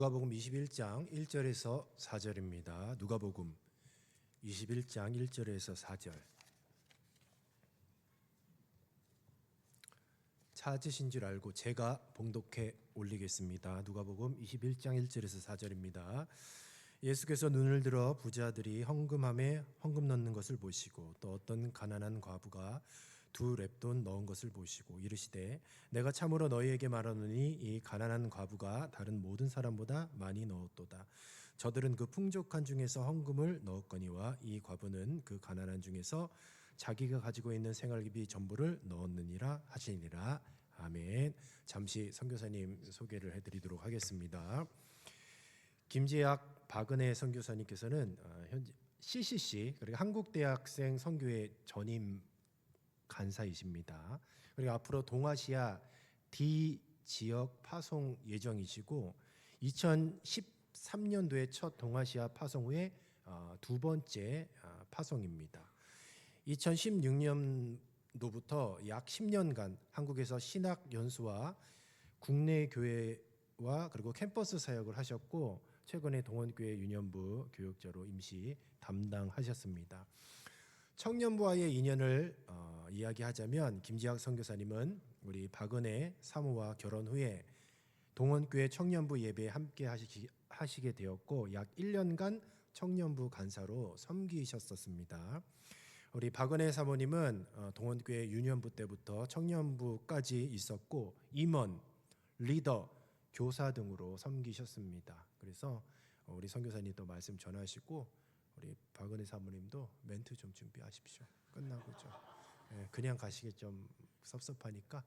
누가복음 21장 1절에서 4절입니다. 누가복음 21장 1절에서 4절. 찾으신 줄 알고 제가 봉독해 올리겠습니다. 누가복음 21장 1절에서 4절입니다. 예수께서 눈을 들어 부자들이 헌금함에 헌금 넣는 것을 보시고 또 어떤 가난한 과부가 2렙돈 넣은 것을 보시고 이르시되 내가 참으로 너희에게 말하노니 이 가난한 과부가 다른 모든 사람보다 많이 넣었도다. 저들은 그 풍족한 중에서 헌금을 넣었거니와 이 과부는 그 가난한 중에서 자기가 가지고 있는 생활비 전부를 넣었느니라 하시니라. 아멘. 잠시 선교사님 소개를 해드리도록 하겠습니다. 김재학 박은혜 선교사님께서는 현재 CCC 그리고 한국대학생 선교회 전임 간사이십니다. 그리고 앞으로 동아시아 D 지역 파송 예정이시고 2013년도에 첫 동아시아 파송 후에 두 번째 파송입니다. 2016년도부터 약 10년간 한국에서 신학 연수와 국내 교회와 그리고 캠퍼스 사역을 하셨고 최근에 동원교회 유년부 교육자로 임시 담당하셨습니다. 청년부와의 인연을 이야기하자면 김지학 선교사님은 우리 박은혜 사모와 결혼 후에 동원교회 청년부 예배에 함께 하시게 되었고 약 1년간 청년부 간사로 섬기셨었습니다. 우리 박은혜 사모님은 동원교회 유년부 때부터 청년부까지 있었고 임원, 리더, 교사 등으로 섬기셨습니다. 그래서 우리 선교사님도 말씀 전하시고 우리 박은혜 사모님도 멘트 좀 준비하십시오. 끝나고 좀 그냥 가시기 좀 섭섭하니까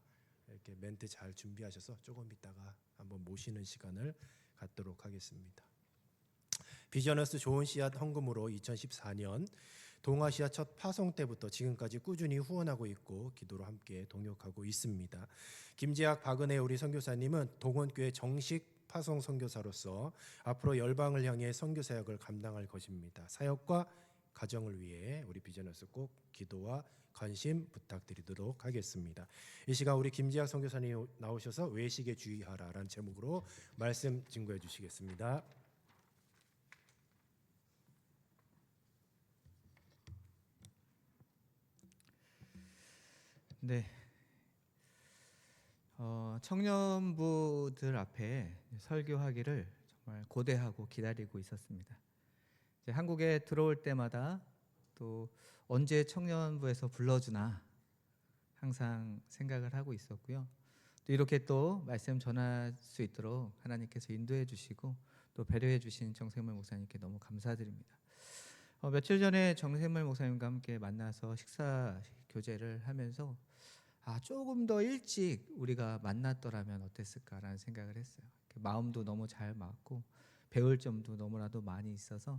이렇게 멘트 잘 준비하셔서 조금 있다가 한번 모시는 시간을 갖도록 하겠습니다. 비전어스 좋은 씨앗 헌금으로 2014년 동아시아 첫 파송 때부터 지금까지 꾸준히 후원하고 있고 기도로 함께 동역하고 있습니다. 김재학 박은혜 우리 선교사님은 동원교회 정식 파송 선교사로서 앞으로 열방을 향해 선교 사역을 감당할 것입니다. 사역과 가정을 위해 우리 비전어스 꼭 기도와 관심 부탁드리도록 하겠습니다. 이 시간 우리 김재학 선교사님 나오셔서 외식에 주의하라라는 제목으로 말씀 증거해 주시겠습니다. 네, 청년부들 앞에 설교하기를 정말 고대하고 기다리고 있었습니다. 이제 한국에 들어올 때마다 또 언제 청년부에서 불러주나 항상 생각을 하고 있었고요. 또 이렇게 또 말씀 전할 수 있도록 하나님께서 인도해 주시고 또 배려해 주신 정샘물 목사님께 너무 감사드립니다. 며칠 전에 정샘물 목사님과 함께 만나서 식사 교제를 하면서 조금 더 일찍 우리가 만났더라면 어땠을까라는 생각을 했어요. 마음도 너무 잘 맞고 배울 점도 너무나도 많이 있어서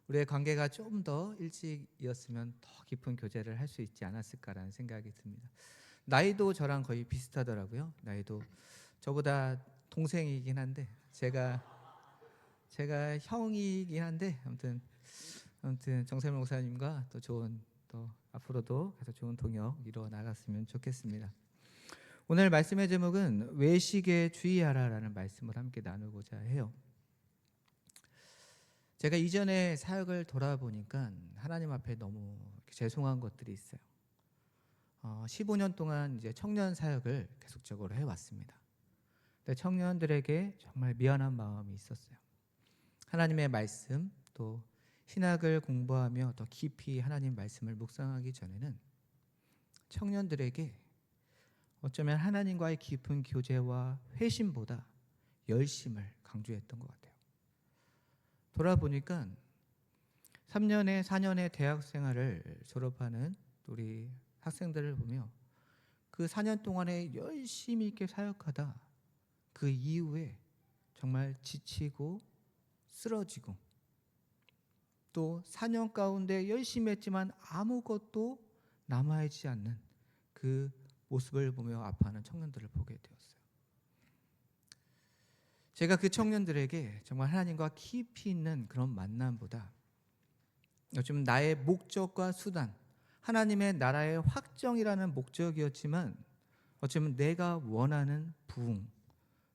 우리의 관계가 좀 더 일찍이었으면 더 깊은 교제를 할 수 있지 않았을까라는 생각이 듭니다. 나이도 저랑 거의 비슷하더라고요. 나이도 저보다 동생이긴 한데 제가 형이긴 한데 아무튼 정샘물 목사님과 또 좋은 또 앞으로도 계속 좋은 동역 이루어 나갔으면 좋겠습니다. 오늘 말씀의 제목은 외식에 주의하라라는 말씀을 함께 나누고자 해요. 제가 이전에 사역을 돌아보니까 하나님 앞에 너무 죄송한 것들이 있어요. 15년 동안 이제 청년 사역을 계속적으로 해왔습니다. 근데 청년들에게 정말 미안한 마음이 있었어요. 하나님의 말씀 또 신학을 공부하며 더 깊이 하나님 말씀을 묵상하기 전에는 청년들에게 어쩌면 하나님과의 깊은 교제와 회심보다 열심을 강조했던 것 같아요. 돌아보니까 3년에 4년의 대학 생활을 졸업하는 우리 학생들을 보며 그 4년 동안에 열심히 있게 사역하다 그 이후에 정말 지치고 쓰러지고 또 4년 가운데 열심히 했지만 아무것도 남아있지 않는 그 모습을 보며 아파하는 청년들을 보게 되었어요. 제가 그 청년들에게 정말 하나님과 깊이 있는 그런 만남보다 요즘 나의 목적과 수단, 하나님의 나라의 확정이라는 목적이었지만 어쩌면 내가 원하는 부흥,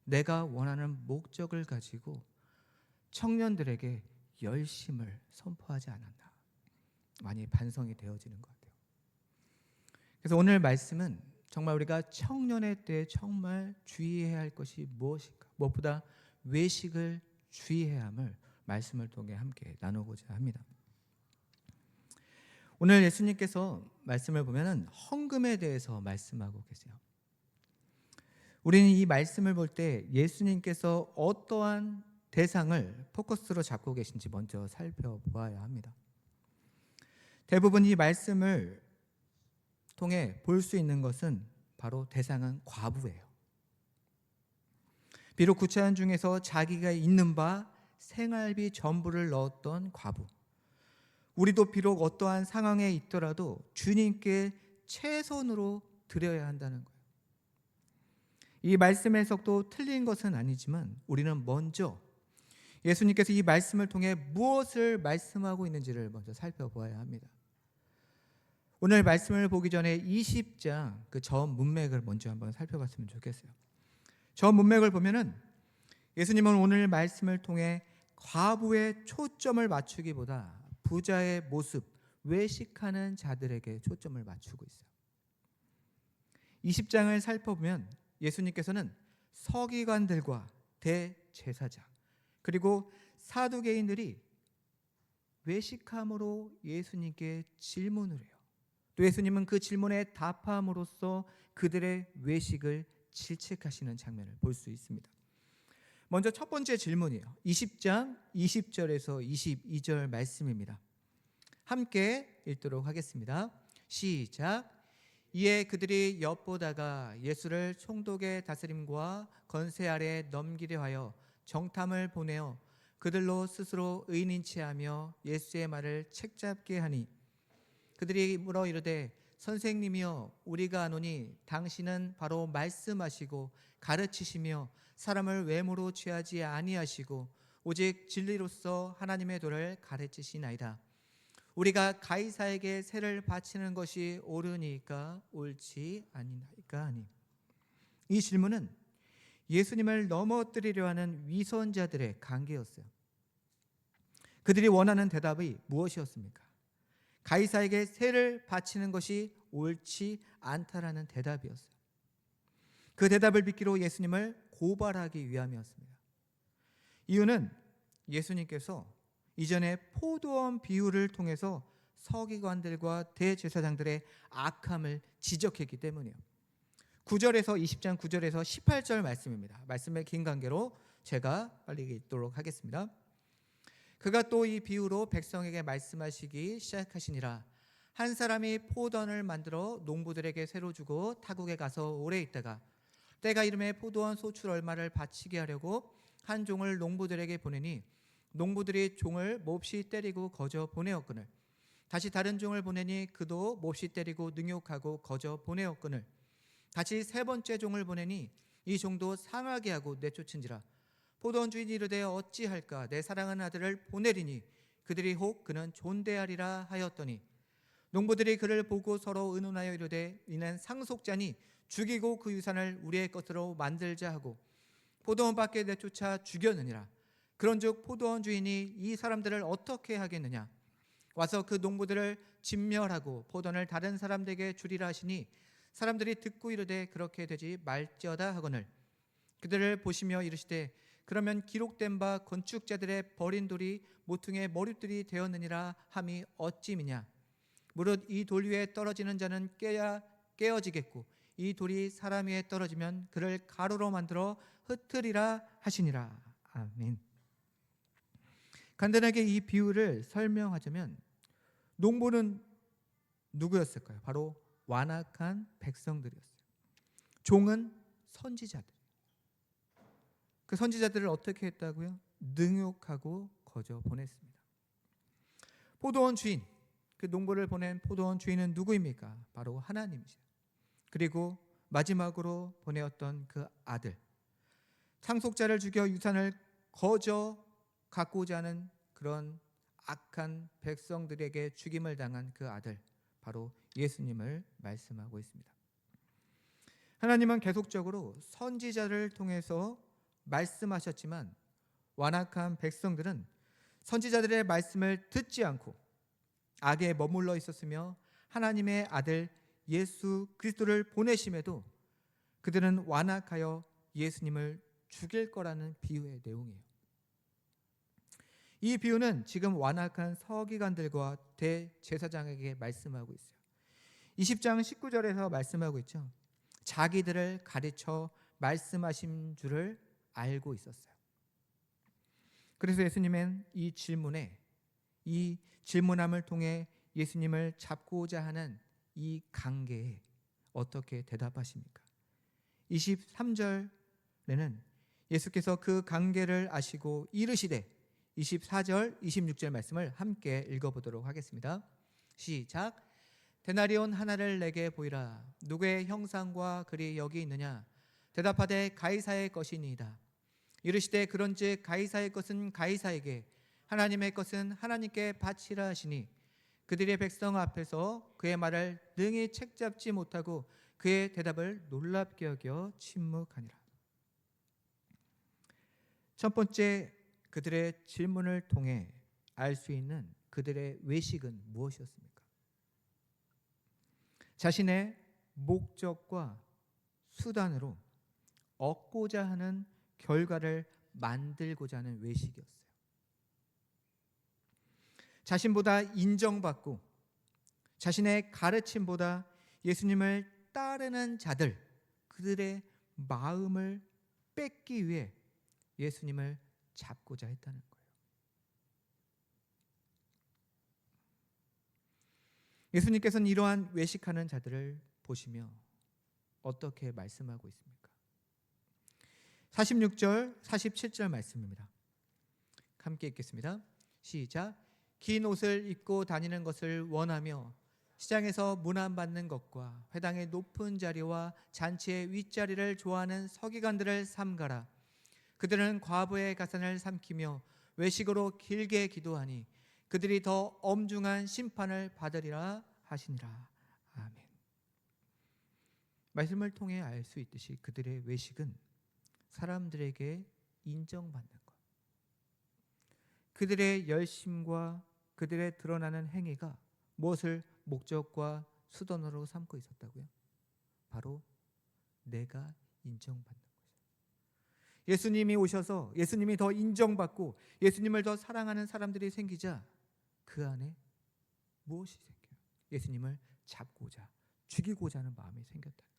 내가 원하는 목적을 가지고 청년들에게 열심을 선포하지 않았나 많이 반성이 되어지는 것 같아요. 그래서 오늘 말씀은 정말 우리가 청년의 때에 정말 주의해야 할 것이 무엇인가, 무엇보다 외식을 주의해야 함을 말씀을 통해 함께 나누고자 합니다. 오늘 예수님께서 말씀을 보면은 헌금에 대해서 말씀하고 계세요. 우리는 이 말씀을 볼 때 예수님께서 어떠한 대상을 포커스로 잡고 계신지 먼저 살펴보아야 합니다. 대부분 이 말씀을 통해 볼 수 있는 것은 바로 대상은 과부예요. 비록 구차한 중에서 자기가 있는 바 생활비 전부를 넣었던 과부, 우리도 비록 어떠한 상황에 있더라도 주님께 최선으로 드려야 한다는 거예요. 이 말씀 해석도 틀린 것은 아니지만 우리는 먼저 예수님께서 이 말씀을 통해 무엇을 말씀하고 있는지를 먼저 살펴보아야 합니다. 오늘 말씀을 보기 전에 20장 그 전 문맥을 먼저 한번 살펴봤으면 좋겠어요. 전 문맥을 보면은 예수님은 오늘 말씀을 통해 과부의 초점을 맞추기보다 부자의 모습, 외식하는 자들에게 초점을 맞추고 있어요. 20장을 살펴보면 예수님께서는 서기관들과 대제사장 그리고 사두개인들이 외식함으로 예수님께 질문을 해요. 또 예수님은 그 질문에 답함으로써 그들의 외식을 질책하시는 장면을 볼 수 있습니다. 먼저 첫 번째 질문이에요. 20장 20절에서 22절 말씀입니다. 함께 읽도록 하겠습니다. 시작. 이에 그들이 엿보다가 예수를 총독의 다스림과 건세 아래 넘기려 하여 정탐을 보내어 그들로 스스로 의인인 체하며 예수의 말을 책잡게 하니 그들이 물어 이르되 선생님이여 우리가 아노니 당신은 바로 말씀하시고 가르치시며 사람을 외모로 취하지 아니하시고 오직 진리로서 하나님의 도를 가르치시나이다. 우리가 가이사에게 세를 바치는 것이 옳으니까 옳지 아니나이까 하니. 이 질문은 예수님을 넘어뜨리려 하는 위선자들의 관계였어요. 그들이 원하는 대답이 무엇이었습니까? 가이사에게 세를 바치는 것이 옳지 않다라는 대답이었어요. 그 대답을 믿기로 예수님을 고발하기 위함이었습니다. 이유는 예수님께서 이전에 포도원 비유를 통해서 서기관들과 대제사장들의 악함을 지적했기 때문이에요. 9절에서 20장 9절에서 18절 말씀입니다. 말씀의 긴 관계로 제가 빨리 읽도록 하겠습니다. 그가 또 이 비유로 백성에게 말씀하시기 시작하시니라. 한 사람이 포도원을 만들어 농부들에게 새로 주고 타국에 가서 오래 있다가 때가 이름에 포도원 소출 얼마를 바치게 하려고 한 종을 농부들에게 보내니 농부들이 종을 몹시 때리고 거저 보내었거늘 다시 다른 종을 보내니 그도 몹시 때리고 능욕하고 거저 보내었거늘 다시 세 번째 종을 보내니 이 종도 상하게 하고 내쫓은지라. 포도원 주인이 이르되 어찌할까 내 사랑하는 아들을 보내리니 그들이 혹 그는 존대하리라 하였더니 농부들이 그를 보고 서로 의논하여 이르되 이는 상속자니 죽이고 그 유산을 우리의 것으로 만들자 하고 포도원 밖에 내쫓아 죽였느니라. 그런즉 포도원 주인이 이 사람들을 어떻게 하겠느냐. 와서 그 농부들을 진멸하고 포도원을 다른 사람들에게 주리라 하시니 사람들이 듣고 이르되 그렇게 되지 말지어다 하거늘 그들을 보시며 이르시되 그러면 기록된 바 건축자들의 버린 돌이 모퉁이의 머릿돌이 되었느니라 함이 어찌미냐. 무릇 이 돌 위에 떨어지는 자는 깨어지겠고 이 돌이 사람 위에 떨어지면 그를 가루로 만들어 흩으리라 하시니라. 아멘. 간단하게 이 비유를 설명하자면 농부는 누구였을까요? 바로 완악한 백성들이었어요. 종은 선지자들. 그 선지자들을 어떻게 했다고요? 능욕하고 거저 보냈습니다. 포도원 주인, 그 농부를 보낸 포도원 주인은 누구입니까? 바로 하나님이죠. 그리고 마지막으로 보내었던 그 아들, 상속자를 죽여 유산을 거저 갖고자 하는 그런 악한 백성들에게 죽임을 당한 그 아들, 바로 예수님을 말씀하고 있습니다. 하나님은 계속적으로 선지자를 통해서 말씀하셨지만 완악한 백성들은 선지자들의 말씀을 듣지 않고 악에 머물러 있었으며 하나님의 아들 예수 그리스도를 보내심에도 그들은 완악하여 예수님을 죽일 거라는 비유의 내용이에요. 이 비유는 지금 완악한 서기관들과 대제사장에게 말씀하고 있어요. 20장 19절에서 말씀하고 있죠. 자기들을 가르쳐 말씀하신 줄을 알고 있었어요. 그래서 예수님은 이 질문함을 통해 예수님을 잡고자 하는 이 관계에 어떻게 대답하십니까? 23절에는 예수께서 그 관계를 아시고 이르시되 24절, 26절 말씀을 함께 읽어보도록 하겠습니다. 시작. 데나리온 하나를 내게 보이라. 누구의 형상과 글이 여기 있느냐? 대답하되 가이사의 것이니이다. 이르시되 그런즉 가이사의 것은 가이사에게, 하나님의 것은 하나님께 바치라 하시니 그들의 백성 앞에서 그의 말을 능히 책잡지 못하고 그의 대답을 놀랍게 여겨 침묵하니라. 첫 번째, 그들의 질문을 통해 알 수 있는 그들의 외식은 무엇이었습니까? 자신의 목적과 수단으로 얻고자 하는 결과를 만들고자 하는 외식이었어요. 자신보다 인정받고 자신의 가르침보다 예수님을 따르는 자들, 그들의 마음을 뺏기 위해 예수님을 잡고자 했다는 거예요. 예수님께서는 이러한 외식하는 자들을 보시며 어떻게 말씀하고 있습니까? 46절, 47절 말씀입니다. 함께 읽겠습니다. 시작. 긴 옷을 입고 다니는 것을 원하며 시장에서 문안받는 것과 회당의 높은 자리와 잔치의 윗자리를 좋아하는 서기관들을 삼가라. 그들은 과부의 가산을 삼키며 외식으로 길게 기도하니 그들이 더 엄중한 심판을 받으리라 하시니라. 아멘. 말씀을 통해 알 수 있듯이 그들의 외식은 사람들에게 인정받는 것, 그들의 열심과 그들의 드러나는 행위가 무엇을 목적과 수단으로 삼고 있었다고요? 바로 내가 인정받는 거죠. 예수님이 오셔서 예수님이 더 인정받고 예수님을 더 사랑하는 사람들이 생기자 그 안에 무엇이 생겨요? 예수님을 잡고자, 죽이고자 하는 마음이 생겼다는 거예요.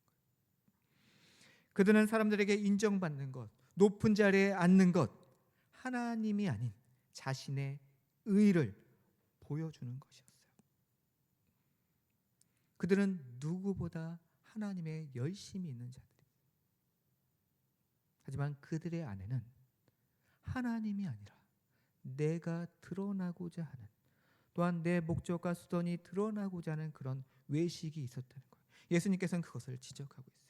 그들은 사람들에게 인정받는 것, 높은 자리에 앉는 것, 하나님이 아닌 자신의 의를 보여주는 것이었어요. 그들은 누구보다 하나님의 열심이 있는 자들입니다. 하지만 그들의 안에는 하나님이 아니라 내가 드러나고자 하는, 또한 내 목적과 수단이 드러나고자 하는 그런 외식이 있었다는 거예요. 예수님께서는 그것을 지적하고 있어요.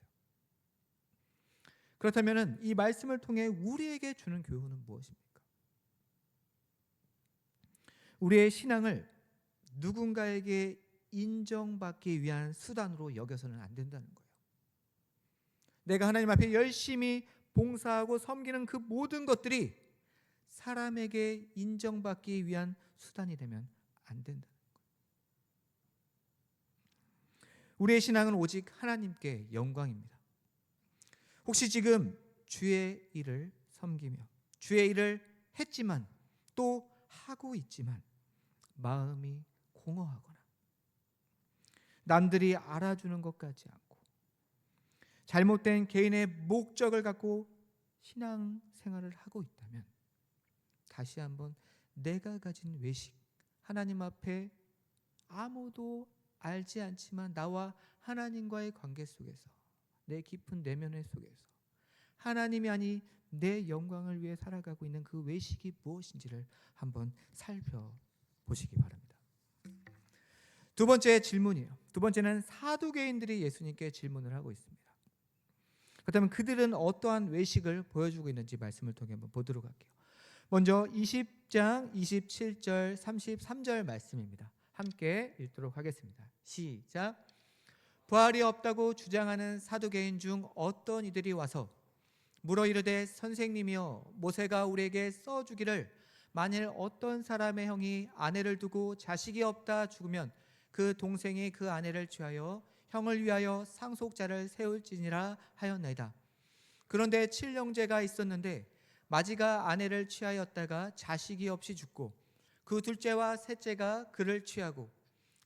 그렇다면 이 말씀을 통해 우리에게 주는 교훈은 무엇입니까? 우리의 신앙을 누군가에게 인정받기 위한 수단으로 여겨서는 안 된다는 거예요. 내가 하나님 앞에 열심히 봉사하고 섬기는 그 모든 것들이 사람에게 인정받기 위한 수단이 되면 안 된다는 거예요. 우리의 신앙은 오직 하나님께 영광입니다. 혹시 지금 주의 일을 섬기며 주의 일을 했지만 또 하고 있지만 마음이 공허하거나 남들이 알아주는 것 같지 않고 잘못된 개인의 목적을 갖고 신앙생활을 하고 있다면 다시 한번 내가 가진 외식, 하나님 앞에 아무도 알지 않지만 나와 하나님과의 관계 속에서 내 깊은 내면의 속에서 하나님이 아니 내 영광을 위해 살아가고 있는 그 외식이 무엇인지를 한번 살펴보시기 바랍니다. 두 번째 질문이에요. 두 번째는 사두개인들이 예수님께 질문을 하고 있습니다. 그렇다면 그들은 어떠한 외식을 보여주고 있는지 말씀을 통해 한번 보도록 할게요. 먼저 20장 27절 33절 말씀입니다. 함께 읽도록 하겠습니다. 시작. 부활이 없다고 주장하는 사두개인 중 어떤 이들이 와서 물어 이르되 선생님이여 모세가 우리에게 써주기를 만일 어떤 사람의 형이 아내를 두고 자식이 없다 죽으면 그 동생이 그 아내를 취하여 형을 위하여 상속자를 세울지니라 하였나이다. 그런데 칠형제가 있었는데 마지가 아내를 취하였다가 자식이 없이 죽고 그 둘째와 셋째가 그를 취하고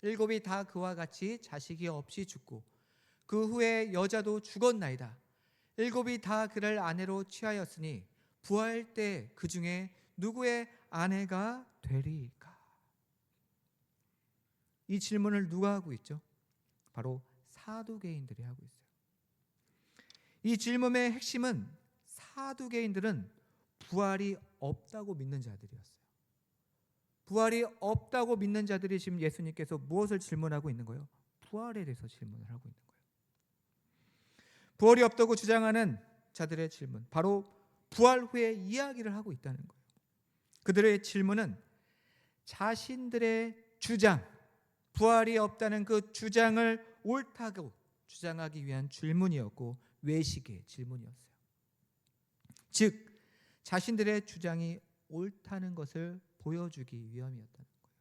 일곱이 다 그와 같이 자식이 없이 죽고 그 후에 여자도 죽었나이다. 일곱이 다 그를 아내로 취하였으니 부활 때 그 중에 누구의 아내가 되리까? 이 질문을 누가 하고 있죠? 바로 사두개인들이 하고 있어요. 이 질문의 핵심은 사두개인들은 부활이 없다고 믿는 자들이었어요. 부활이 없다고 믿는 자들이 지금 예수님께서 무엇을 질문하고 있는 거예요? 부활에 대해서 질문을 하고 있는 거예요. 부활이 없다고 주장하는 자들의 질문, 바로 부활 후에 이야기를 하고 있다는 거예요. 그들의 질문은 자신들의 주장, 부활이 없다는 그 주장을 옳다고 주장하기 위한 질문이었고 외식의 질문이었어요. 즉 자신들의 주장이 옳다는 것을 보여주기 위함이었다는 거예요.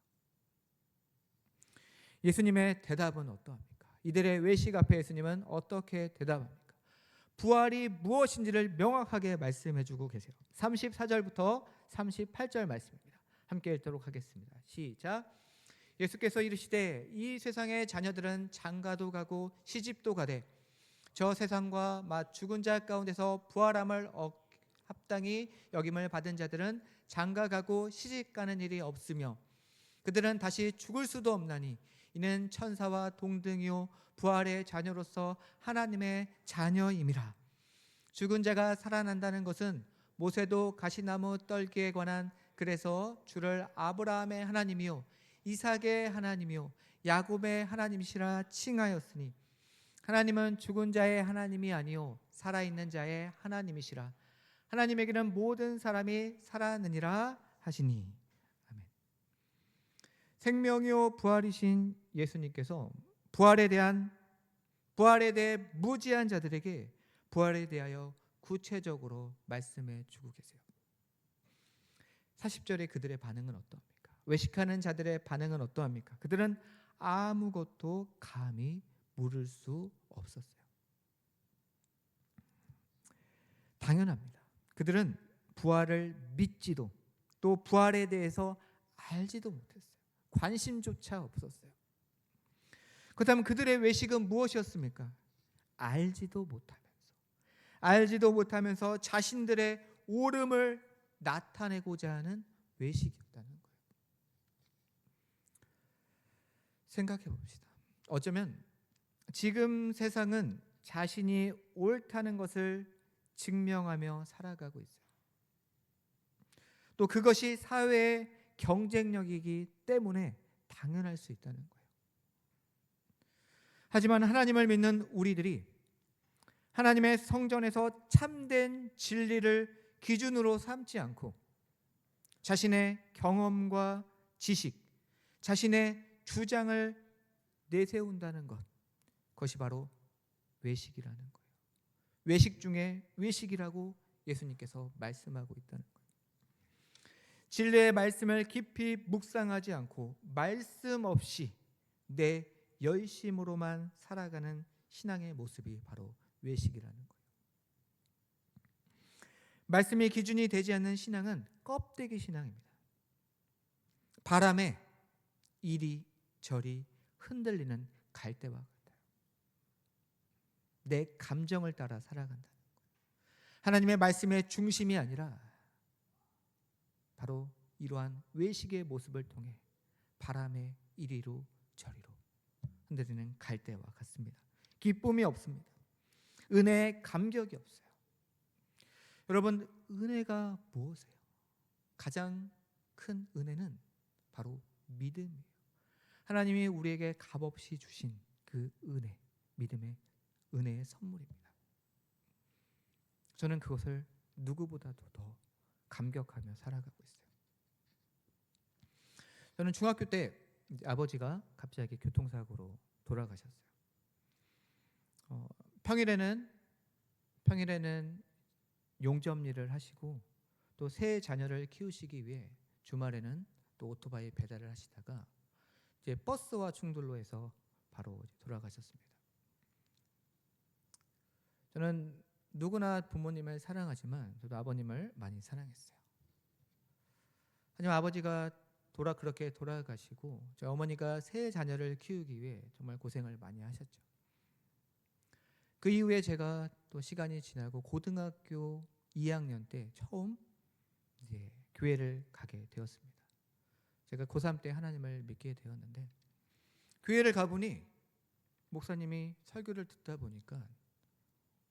예수님의 대답은 어떠합니까? 이들의 외식 앞에 예수님은 어떻게 대답합니까? 부활이 무엇인지를 명확하게 말씀해 주고 계세요. 34절부터 38절 말씀입니다. 함께 읽도록 하겠습니다. 시작. 예수께서 이르시되 이 세상의 자녀들은 장가도 가고 시집도 가되 저 세상과 mat 죽은 자 가운데서 부활함을 합당히 여김을 받은 자들은 장가 가고 시집 가는 일이 없으며 그들은 다시 죽을 수도 없나니 이는 천사와 동등이요 부활의 자녀로서 하나님의 자녀임이라. 죽은 자가 살아난다는 것은 모세도 가시나무 떨기에 관한 그래서 주를 아브라함의 하나님이요 이삭의 하나님이요 야곱의 하나님이시라 칭하였으니 하나님은 죽은 자의 하나님이 아니요 살아있는 자의 하나님이시라. 하나님에게는 모든 사람이 살아느니라 하시니. 아멘. 생명이요 부활이신 예수님께서 부활에 대해 무지한 자들에게 부활에 대하여 구체적으로 말씀해 주고 계세요. 40절에 그들의 반응은 어떠합니까? 외식하는 자들의 반응은 어떠합니까? 그들은 아무것도 감히 물을 수 없었어요. 당연합니다. 그들은 부활을 믿지도 또 부활에 대해서 알지도 못했어요. 관심조차 없었어요. 그렇다면 그들의 외식은 무엇이었습니까? 알지도 못하면서 자신들의 옳음을 나타내고자 하는 외식이었다는 거예요. 생각해 봅시다. 어쩌면 지금 세상은 자신이 옳다는 것을 증명하며 살아가고 있어요. 또 그것이 사회의 경쟁력이기 때문에 당연할 수 있다는 거예요. 하지만 하나님을 믿는 우리들이 하나님의 성전에서 참된 진리를 기준으로 삼지 않고 자신의 경험과 지식, 자신의 주장을 내세운다는 것, 그것이 바로 외식이라는 거예요. 외식 중에 외식이라고 예수님께서 말씀하고 있다는 거예요. 진리의 말씀을 깊이 묵상하지 않고 말씀 없이 내 열심으로만 살아가는 신앙의 모습이 바로 외식이라는 거예요. 말씀이 기준이 되지 않는 신앙은 껍데기 신앙입니다. 바람에 이리저리 흔들리는 갈대와 같아요. 내 감정을 따라 살아간다는 거예요. 하나님의 말씀의 중심이 아니라 바로 이러한 외식의 모습을 통해 바람에 이리로 저리로 흔들리는 갈대와 같습니다. 기쁨이 없습니다. 은혜의 감격이 없어요. 여러분, 은혜가 무엇이에요? 가장 큰 은혜는 바로 믿음이에요. 하나님이 우리에게 값없이 주신 그 은혜, 믿음의 은혜의 선물입니다. 저는 그것을 누구보다도 더 감격하며 살아가고 있어요. 저는 중학교 때 아버지가 갑자기 교통사고로 돌아가셨어요. 평일에는 용접 일을 하시고 또 세 자녀를 키우시기 위해 주말에는 또 오토바이 배달을 하시다가 이제 버스와 충돌로 해서 바로 돌아가셨습니다. 저는 누구나 부모님을 사랑하지만 저도 아버님을 많이 사랑했어요. 하지만 아버지가 그렇게 돌아가시고 저희 어머니가 세 자녀를 키우기 위해 정말 고생을 많이 하셨죠. 그 이후에 제가 또 시간이 지나고 고등학교 2학년 때 처음 이제 교회를 가게 되었습니다. 제가 고3 때 하나님을 믿게 되었는데 교회를 가보니 목사님이 설교를 듣다 보니까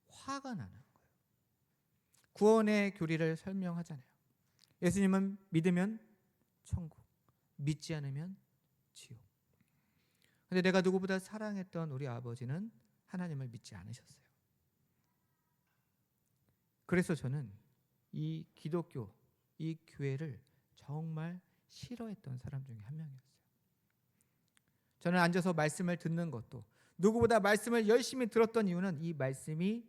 화가 나는 거예요. 구원의 교리를 설명하잖아요. 예수님은 믿으면 천국, 믿지 않으면 지옥. 근데 내가 누구보다 사랑했던 우리 아버지는 하나님을 믿지 않으셨어요. 그래서 저는 이 기독교, 이 교회를 정말 싫어했던 사람 중에 한 명이었어요. 저는 앉아서 말씀을 듣는 것도 누구보다 말씀을 열심히 들었던 이유는 이 말씀이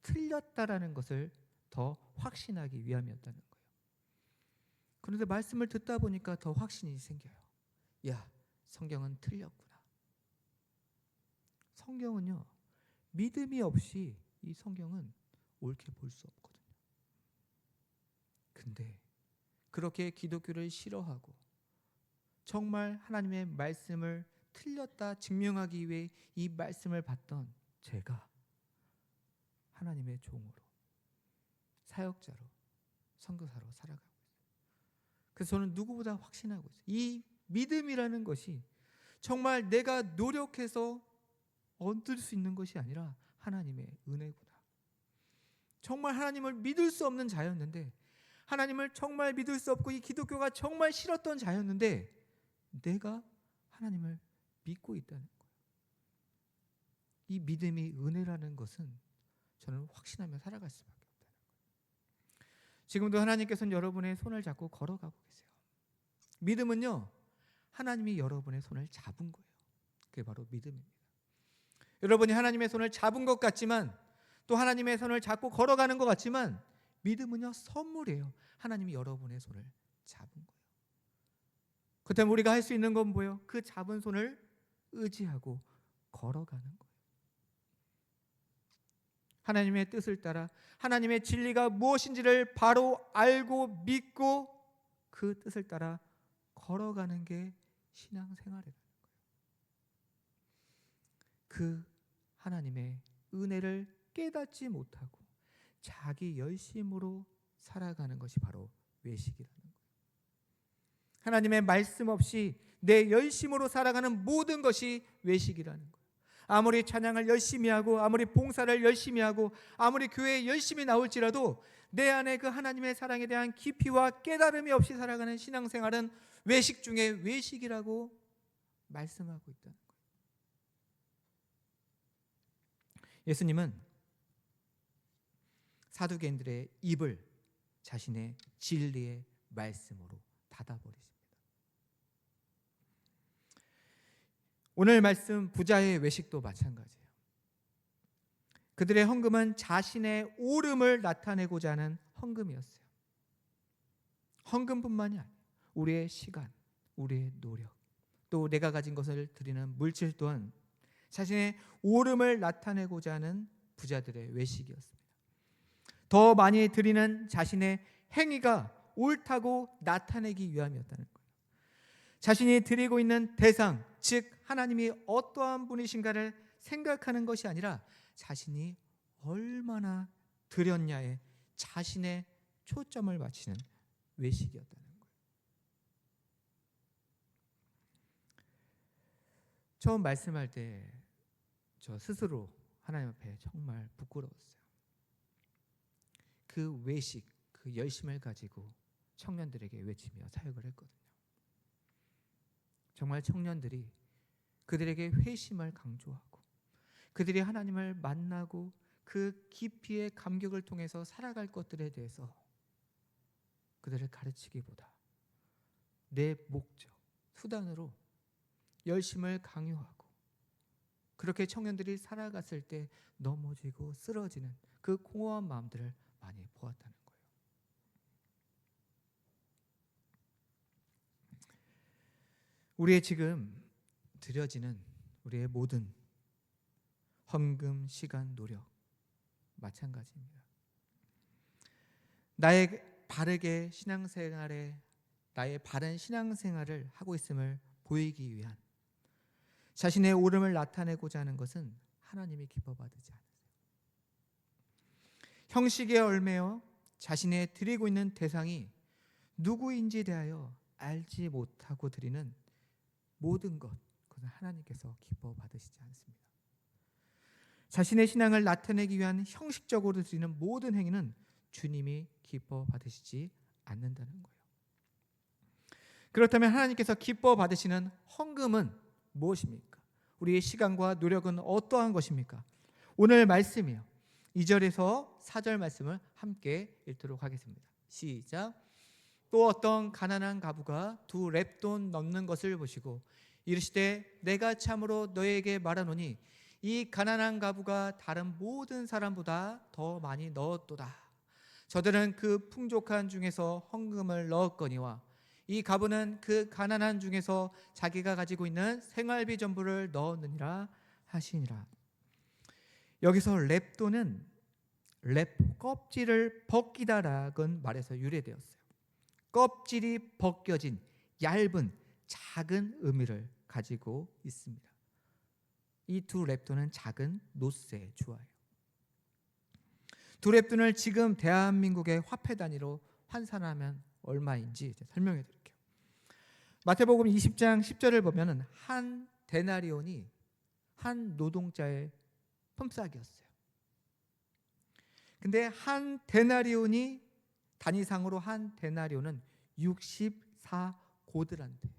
틀렸다라는 것을 더 확신하기 위함이었다는 거예요. 그런데 말씀을 듣다 보니까 더 확신이 생겨요. 야, 성경은 틀렸구나. 성경은요, 믿음이 없이 이 성경은 옳게 볼 수 없거든요. 근데 그렇게 기독교를 싫어하고 정말 하나님의 말씀을 틀렸다 증명하기 위해 이 말씀을 받던 제가 하나님의 종으로, 사역자로, 선교사로 살아가고 있어요. 그래서 저는 누구보다 확신하고 있어요. 이 믿음이라는 것이 정말 내가 노력해서 얻을 수 있는 것이 아니라 하나님의 은혜구나. 정말 하나님을 믿을 수 없는 자였는데, 하나님을 정말 믿을 수 없고 이 기독교가 정말 싫었던 자였는데 내가 하나님을 믿고 있다는 거예요. 이 믿음이 은혜라는 것은 저는 확신하며 살아갈 수밖에 없다는 거예요. 지금도 하나님께서는 여러분의 손을 잡고 걸어가고 계세요. 믿음은요, 하나님이 여러분의 손을 잡은 거예요. 그게 바로 믿음입니다. 여러분이 하나님의 손을 잡은 것 같지만, 또 하나님의 손을 잡고 걸어가는 것 같지만, 믿음은요 선물이에요. 하나님이 여러분의 손을 잡은 거예요. 그렇다면 우리가 할 수 있는 건 뭐예요? 그 잡은 손을 의지하고 걸어가는 거예요. 하나님의 뜻을 따라 하나님의 진리가 무엇인지를 바로 알고 믿고 그 뜻을 따라 걸어가는 게 신앙생활이라는 거예요. 그 하나님의 은혜를 깨닫지 못하고 자기 열심으로 살아가는 것이 바로 외식이라는 거예요. 하나님의 말씀 없이 내 열심으로 살아가는 모든 것이 외식이라는 거예요. 아무리 찬양을 열심히 하고 아무리 봉사를 열심히 하고 아무리 교회에 열심히 나올지라도 내 안에 그 하나님의 사랑에 대한 깊이와 깨달음이 없이 살아가는 신앙생활은 외식 중에 외식이라고 말씀하고 있다는 거예요. 예수님은 사두개인들의 입을 자신의 진리의 말씀으로 닫아버리십니다. 오늘 말씀 부자의 외식도 마찬가지예요. 그들의 헌금은 자신의 옳음을 나타내고자 하는 헌금이었어요. 헌금뿐만이 아니에요. 우리의 시간, 우리의 노력, 또 내가 가진 것을 드리는 물질 또한 자신의 옳음을 나타내고자 하는 부자들의 외식이었습니다. 더 많이 드리는 자신의 행위가 옳다고 나타내기 위함이었다는 거예요. 자신이 드리고 있는 대상, 즉 하나님이 어떠한 분이신가를 생각하는 것이 아니라 자신이 얼마나 드렸냐에 자신의 초점을 맞추는 외식이었다는 거예요. 처음 말씀할 때 저 스스로 하나님 앞에 정말 부끄러웠어요. 그 외식, 그 열심을 가지고 청년들에게 외치며 사역을 했거든요. 정말 청년들이 그들에게 회심을 강조하고 그들이 하나님을 만나고 그 깊이의 감격을 통해서 살아갈 것들에 대해서 그들을 가르치기보다 내 목적, 수단으로 열심을 강요하고 그렇게 청년들이 살아갔을 때 넘어지고 쓰러지는 그 공허한 마음들을 많이 보았다는 거예요. 우리의 지금 드려지는 우리의 모든 헌금, 시간, 노력 마찬가지입니다. 나의 바른 신앙생활을 하고 있음을 보이기 위한 자신의 옳음을 나타내고자 하는 것은 하나님이 기뻐 받으지 않으세요. 형식에 얽매여 자신의 드리고 있는 대상이 누구인지 대하여 알지 못하고 드리는 모든 것, 그것은 하나님께서 기뻐 받으시지 않습니다. 자신의 신앙을 나타내기 위한 형식적으로 드리는 모든 행위는 주님이 기뻐 받으시지 않는다는 거예요. 그렇다면 하나님께서 기뻐 받으시는 헌금은 무엇입니까? 우리의 시간과 노력은 어떠한 것입니까? 오늘 말씀이요. 2절에서 4절 말씀을 함께 읽도록 하겠습니다. 시작. 또 어떤 가난한 과부가 2 렙돈 넘는 것을 보시고 이르시되 내가 참으로 너에게 말하노니 이 가난한 과부가 다른 모든 사람보다 더 많이 넣었도다. 저들은 그 풍족한 중에서 헌금을 넣었거니와 이 과부는 그 가난한 중에서 자기가 가지고 있는 생활비 전부를 넣었느니라 하시니라. 여기서 렙돈은 렙 껍질을 벗기다라는 말에서 유래되었어요. 껍질이 벗겨진 얇은 작은 의미를 가지고 있습니다. 이 2 렙돈은 작은 노쇠 주화예요. 2 렙돈을 지금 대한민국의 화폐 단위로 환산하면 얼마인지 설명해 드릴게요. 마태복음 20장 10절을 보면은 한 데나리온이 한 노동자의 품삯이었어요. 근데 한 데나리온이 단위상으로 한 데나리온은 64고드란트예요.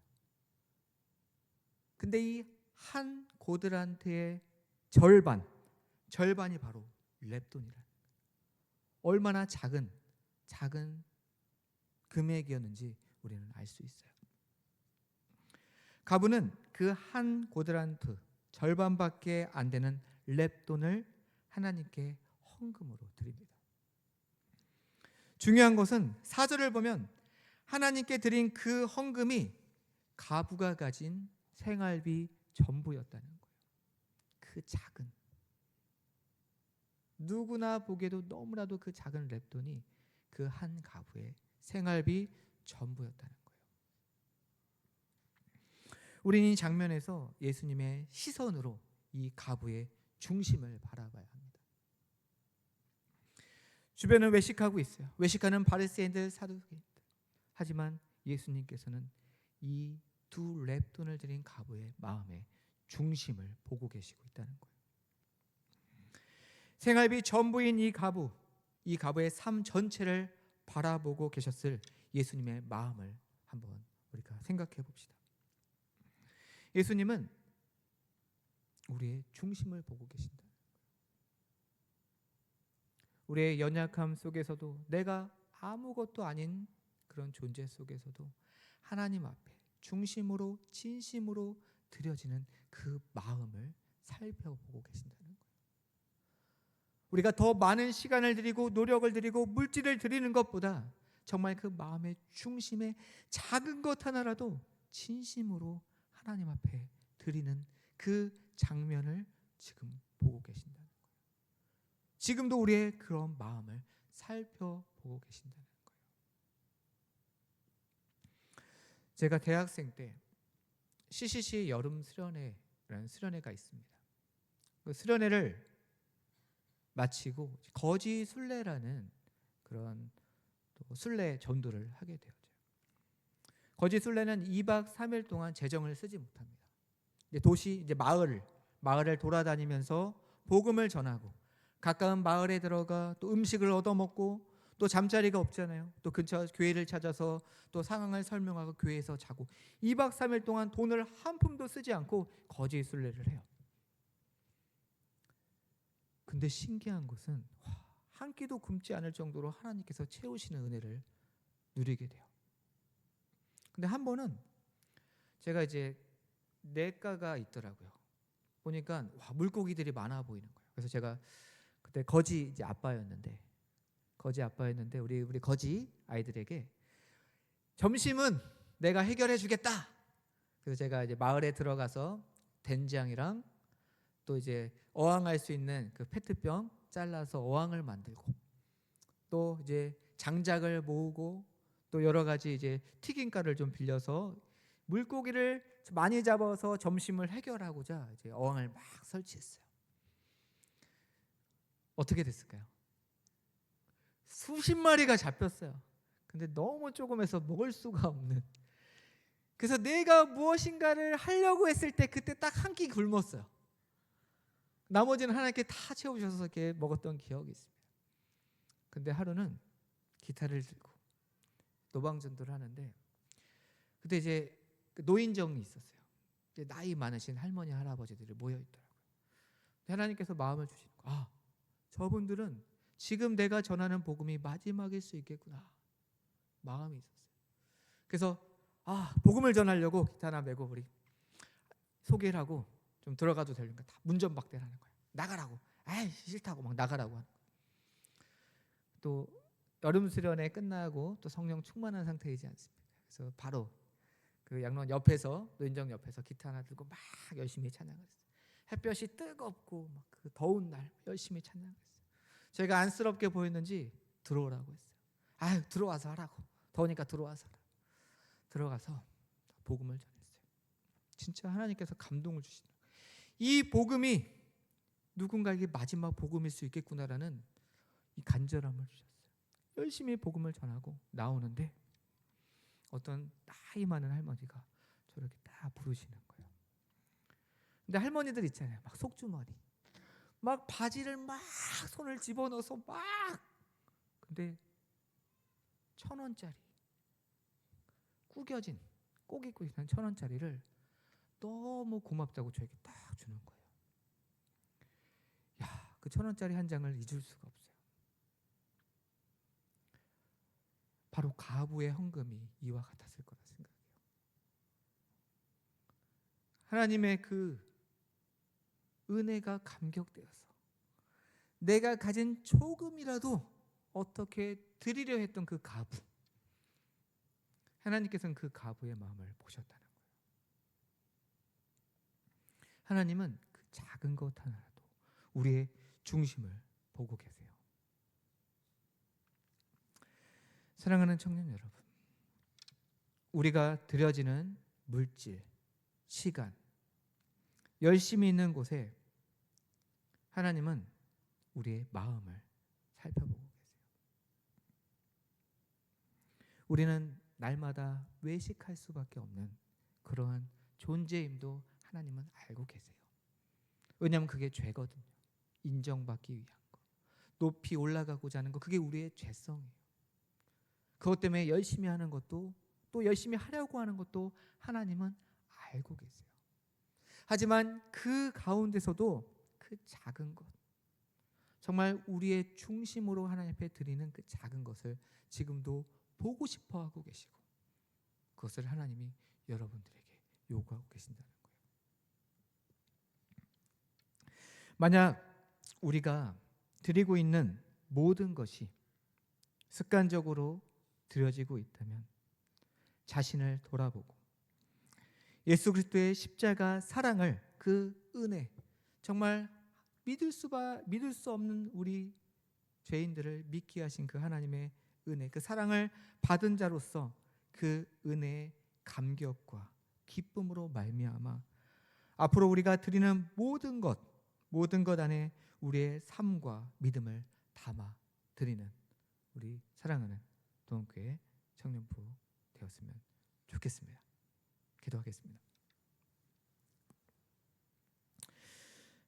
근데 이 한 고드란트의 절반이 바로 렙돈이라는 거예요. 얼마나 작은 금액이었는지 우리는 알 수 있어요. 과부는 그 한 고드란트 절반밖에 안 되는 렙돈을 하나님께 헌금으로 드립니다. 중요한 것은 4절을 보면 하나님께 드린 그 헌금이 과부가 가진 생활비 전부였다는 거예요. 그 작은, 누구나 보기에도 너무나도 그 작은 렙돈이 그 한 과부의 생활비 전부였다는 거예요. 우리는 이 장면에서 예수님의 시선으로 이 과부의 중심을 바라봐야 합니다. 주변은 외식하고 있어요. 외식하는 바리새인들, 사두개인들. 하지만 예수님께서는 이 2 렙돈을 드린 과부의 마음의 중심을 보고 계시고 있다는 거예요. 생활비 전부인 이 과부의 삶 전체를 바라보고 계셨을 예수님의 마음을 한번 우리가 생각해 봅시다. 예수님은 우리의 중심을 보고 계신다. 우리의 연약함 속에서도 내가 아무것도 아닌 그런 존재 속에서도 하나님 앞에 중심으로 진심으로 드려지는 그 마음을 살펴보고 계신다는 거예요. 우리가 더 많은 시간을 드리고 노력을 드리고 물질을 드리는 것보다 정말 그 마음의 중심에 작은 것 하나라도 진심으로 하나님 앞에 드리는 그 장면을 지금 보고 계신다는 거예요. 지금도 우리의 그런 마음을 살펴보고 계신다는 거예요. 제가 대학생 때 CCC 여름 수련회라는 수련회가 있습니다. 그 수련회를 마치고 거지 순례라는 그런 또 순례 전도를 하게 되었죠. 거지 순례는 2박 3일 동안 재정을 쓰지 못합니다. 이제 마을을 돌아다니면서 복음을 전하고 가까운 마을에 들어가 또 음식을 얻어먹고 또 잠자리가 없잖아요. 또 근처 교회를 찾아서 또 상황을 설명하고 교회에서 자고 2박 3일 동안 돈을 한 푼도 쓰지 않고 거지 순례를 해요. 근데 신기한 것은 한 끼도 굶지 않을 정도로 하나님께서 채우시는 은혜를 누리게 돼요. 근데 한 번은 제가 이제 냇가가 있더라고요. 보니까 물고기들이 많아 보이는 거예요. 그래서 제가 그때 거지 이제 아빠였는데 거지 아빠였는데 우리 거지 아이들에게 점심은 내가 해결해 주겠다. 그래서 제가 이제 마을에 들어가서 된장이랑 또 이제 어항할 수 있는 그 페트병 잘라서 어항을 만들고 또 이제 장작을 모으고 또 여러 가지 이제 튀김가루를 좀 빌려서 물고기를 많이 잡아서 점심을 해결하고자 이제 어항을 막 설치했어요. 어떻게 됐을까요? 수십 마리가 잡혔어요. 근데 너무 조금해서 먹을 수가 없는. 그래서 내가 무엇인가를 하려고 했을 때 그때 딱 한 끼 굶었어요. 나머지는 하나님께 다 채워주셔서 이렇게 먹었던 기억이 있습니다. 근데 하루는 기타를 들고 노방전도를 하는데 그때 이제 노인정이 있었어요. 이제 나이 많으신 할머니 할아버지들이 모여 있더라고요. 하나님께서 마음을 주시는 거예요. 아, 저분들은 지금 내가 전하는 복음이 마지막일 수 있겠구나 마음이 있었어요. 그래서 복음을 전하려고 기타 하나 메고 우리 소개를 하고 좀 들어가도 되니까 다 문전박대를 하는 거예요. 나가라고. 아이 싫다고 막 나가라고 하는 거예요. 또 여름 수련회 끝나고 또 성령 충만한 상태이지 않습니까? 그래서 바로 그 양로원 옆에서 노인정 옆에서 기타 하나 들고 막 열심히 찬양을 했어요. 햇볕이 뜨겁고 막 그 더운 날 열심히 찬양을 했어요. 제가 안쓰럽게 보였는지 들어오라고 했어요. 아유 들어와서 하라고. 더우니까 들어와서 하라고. 들어가서 복음을 전했어요. 진짜 하나님께서 감동을 주시는 거예요. 이 복음이 누군가에게 마지막 복음일 수 있겠구나라는 이 간절함을 주셨어요. 열심히 복음을 전하고 나오는데 어떤 나이 많은 할머니가 저렇게 딱 부르시는 거예요. 근데 할머니들 있잖아요. 막 속주머니 막 바지를 막 손을 집어넣어서 막 근데 1,000원짜리 구겨진 꼭 입고 있는 1,000원짜리를 너무 고맙다고 저에게 딱 주는 거예요. 야, 그 1,000원짜리 한 장을 잊을 수가 없어요. 바로 가부의 헌금이 이와 같았을 거라 생각해요. 하나님의 그 은혜가 감격되어서 내가 가진 조금이라도 어떻게 드리려 했던 그 가부, 하나님께서는 그 가부의 마음을 보셨다는 거예요. 하나님은 그 작은 것 하나라도 우리의 중심을 보고 계세요. 사랑하는 청년 여러분, 우리가 들여지는 물질, 시간, 열심히 있는 곳에 하나님은 우리의 마음을 살펴보고 계세요. 우리는 날마다 외식할 수밖에 없는 그러한 존재임도 하나님은 알고 계세요. 왜냐하면 그게 죄거든요. 인정받기 위한 거, 높이 올라가고자 하는 거, 그게 우리의 죄성이에요. 그것 때문에 열심히 하는 것도 또 열심히 하려고 하는 것도 하나님은 알고 계세요. 하지만 그 가운데서도 그 작은 것, 정말 우리의 중심으로 하나님 앞에 드리는 그 작은 것을 지금도 보고 싶어 하고 계시고 그것을 하나님이 여러분들에게 요구하고 계신다는 거예요. 만약 우리가 드리고 있는 모든 것이 습관적으로 드려지고 있다면 자신을 돌아보고 예수 그리스도의 십자가 사랑을, 그 은혜, 정말 믿을 수 없는 우리 죄인들을 믿게 하신 그 하나님의 은혜, 그 사랑을 받은 자로서 그 은혜의 감격과 기쁨으로 말미암아 앞으로 우리가 드리는 모든 것 안에 우리의 삶과 믿음을 담아 드리는 우리 사랑하는 동원교회 청년부 되었으면 좋겠습니다. 기도하겠습니다.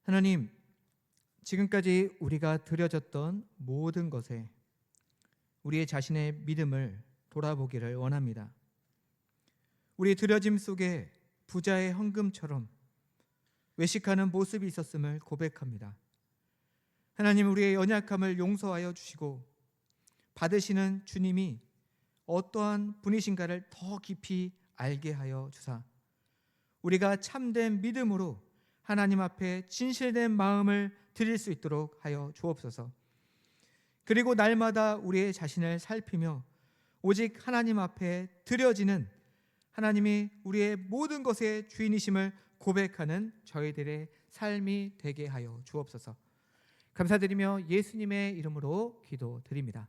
하나님, 지금까지 우리가 드려졌던 모든 것에 우리의 자신의 믿음을 돌아보기를 원합니다. 우리 드려짐 속에 부자의 헌금처럼 외식하는 모습이 있었음을 고백합니다. 하나님, 우리의 연약함을 용서하여 주시고 받으시는 주님이 어떠한 분이신가를 더 깊이 알게 하여 주사 우리가 참된 믿음으로 하나님 앞에 진실된 마음을 드릴 수 있도록 하여 주옵소서. 그리고 날마다 우리의 자신을 살피며 오직 하나님 앞에 드려지는, 하나님이 우리의 모든 것의 주인이심을 고백하는 저희들의 삶이 되게 하여 주옵소서. 감사드리며 예수님의 이름으로 기도드립니다.